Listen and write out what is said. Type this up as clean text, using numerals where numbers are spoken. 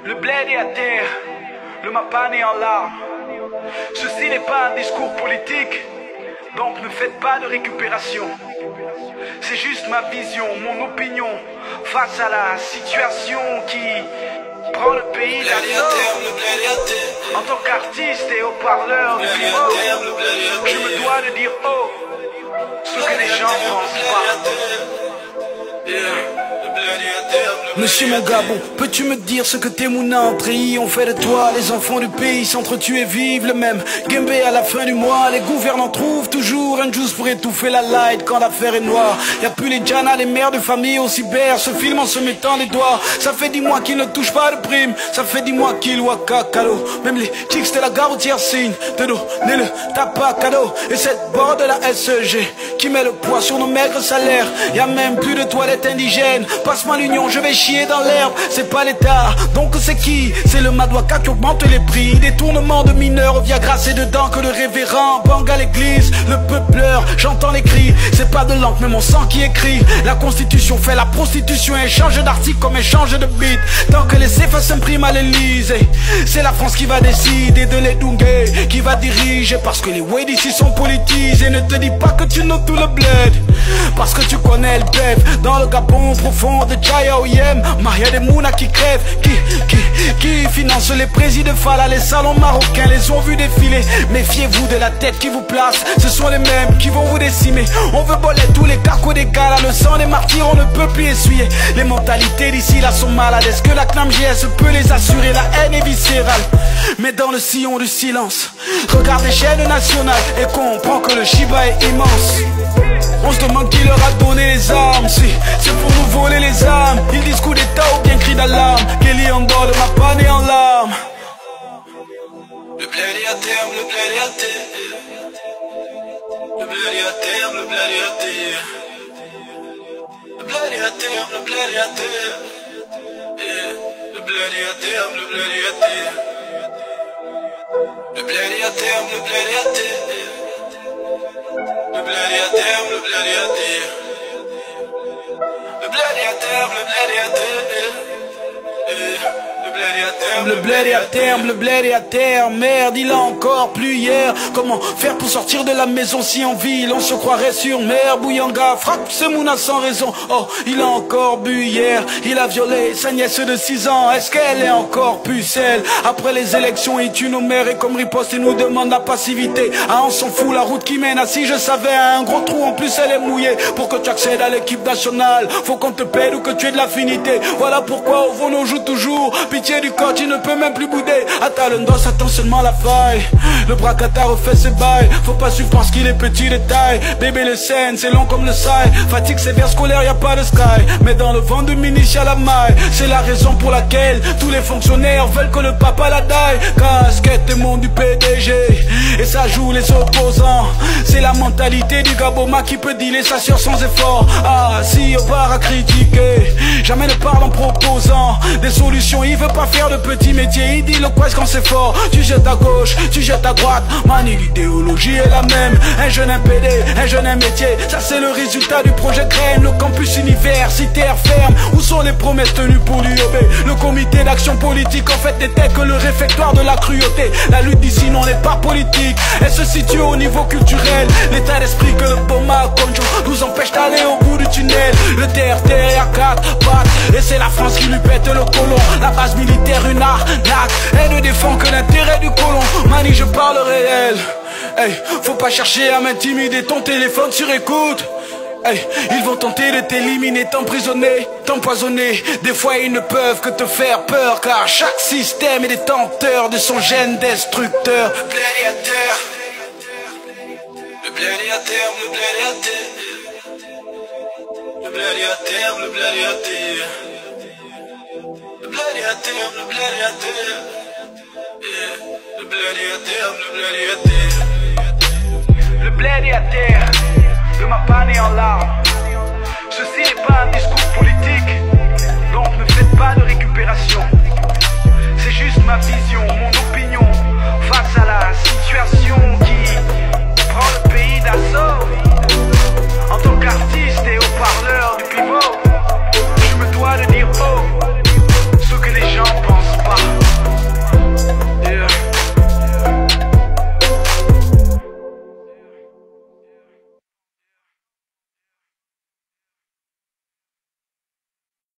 Le bled est à terre, le Mapane est en larmes. Ceci n'est pas un discours politique, donc ne faites pas de récupération. C'est juste ma vision, mon opinion face à la situation qui prend le pays d'assaut. En tant qu'artiste et haut-parleur de hip-hop, je me dois de dire oh, ce que les gens pensent pas. Monsieur mon Gabon, peux-tu me dire ce que tes mounins en treillis ont fait de toi? Les enfants du pays s'entretuent et vivent le même Gembe à la fin du mois. Les gouvernants trouvent toujours un juice pour étouffer la light quand l'affaire est noire. Y'a plus les Djana, les mères de famille au cyber se filment en se mettant les doigts. Ça fait 10 mois qu'ils ne touchent pas de prime, ça fait 10 mois qu'ils waka cadeau. Même les chicks de la garoutière signent de dos, né le tapas cadeau. Et cette borde de la SEG qui met le poids sur nos maigres salaires. Y'a même plus de toilettes indigènes. Passe-moi l'union, je vais chier dans l'herbe. C'est pas l'État, donc c'est qui? C'est le Madouaka qui augmente les prix. Détournement de mineurs, Viagra c'est dedans que le révérend bang à l'église. Le peuple pleure, j'entends les cris. C'est pas de l'encre mais mon sang qui écrit. La constitution fait la prostitution, échange d'articles comme échange de bits. Tant que les CFA s'impriment à l'Elysée, c'est la France qui va décider de les Dungué, qui va diriger. Parce que les way d'ici sont politisés. Ne te dis pas que tu notes tout le bled, parce que tu connais le bef. Dans le Gabon profond de Chaya Oyem, Maria des Mouna qui crèvent, qui finance les présidents Fala, les salons marocains les ont vus défiler. Méfiez-vous de la tête qui vous place, ce sont les mêmes qui vont vous décimer. On veut voler tous les carcos des gars, là, le sang des martyrs on ne peut plus essuyer. Les mentalités d'ici là sont malades, est-ce que la CNAM GS peut les assurer? La haine est viscérale, mais dans le sillon du silence, regarde les chaînes nationales et comprends que le Shiba est immense. On se demande qui leur a donné les armes, si c'est pour nous voler les âmes. Ils disent coup d'état ou bien cri d'alarme. Kelly en dehors, le Mapane est en larmes. Le bled est à terme, le bled est à terre. Le bled est à terme, le bled est à terre. Le bled est à terme, le bled est à terre. Le bled est à terme, le bled est à terre. Le bled est à terme, le bled est à terre. Le bled est à terme, le bled est à terre. Le bled est à terme, le bled est à terre. Le bled est à terme, le bled est à terre. Merde, il a encore plu hier. Comment faire pour sortir de la maison si en ville on se croirait sur mer? Bouyanga frappe ce Mouna sans raison. Oh, il a encore bu hier. Il a violé sa nièce de 6 ans. Est-ce qu'elle est encore pucelle? Après les élections, il tue nos mères et comme riposte il nous demande la passivité. Ah, on s'en fout, la route qui mène à si je savais un gros trou en plus elle est mouillée. Pour que tu accèdes à l'équipe nationale, faut qu'on te paie ou que tu aies de l'affinité. Voilà pourquoi au fond on joue toujours. Pitié du coach, il ne peut même plus bouder. Attends le dos, attend seulement la faille. Le bracata refait ses bails. Faut pas suivre parce qu'il est petit de taille. Bébé le scène, c'est long comme le sail. Fatigue sévère scolaire, y a pas de sky. Mais dans le vent de Minish à la maille. C'est la raison pour laquelle tous les fonctionnaires veulent que le papa la daille. Casquette et monde du PDG, et ça joue les opposants. C'est la mentalité du Gaboma qui peut dealer sa sœur sans effort. Ah, si on part à critiquer, jamais ne parle en proposant des solutions. Il veut pas faire de petits métiers, il dit le quest quand c'est fort. Tu jettes à gauche, tu jettes à droite. Mani, l'idéologie est la même. Un jeune impédé, un jeune un métier. Ça c'est le résultat du projet Graine. Le campus universitaire ferme. Où sont les promesses tenues pour l'UOB? Le comité d'action politique en fait n'était que le réfectoire de la cruauté. La lutte d'ici non n'est pas politique, elle se situe au niveau culturel. L'état d'esprit que le Boma Konjo nous empêche d'aller au bout du tunnel. Le TRT est à 4 pattes et c'est la France qui lui pète le colon. La base militaire une arnaque, elle ne défend que l'intérêt du colon. Mani, je parle réel. Hey, faut pas chercher à m'intimider, ton téléphone sur écoute. Hey, ils vont tenter de t'éliminer, t'emprisonner, t'empoisonner. Des fois ils ne peuvent que te faire peur, car chaque système est détenteur de son gène destructeur. Le bled est à terre. Le bled est à terme, le bled est à terre. Le bled est à terme, le bled est à terre. Le bled est à terme, le bled est à terre. Le bled est à terme, le bled est à terre. Le bled est à terre, le Mapane est en larmes. Ceci n'est pas un discours politique.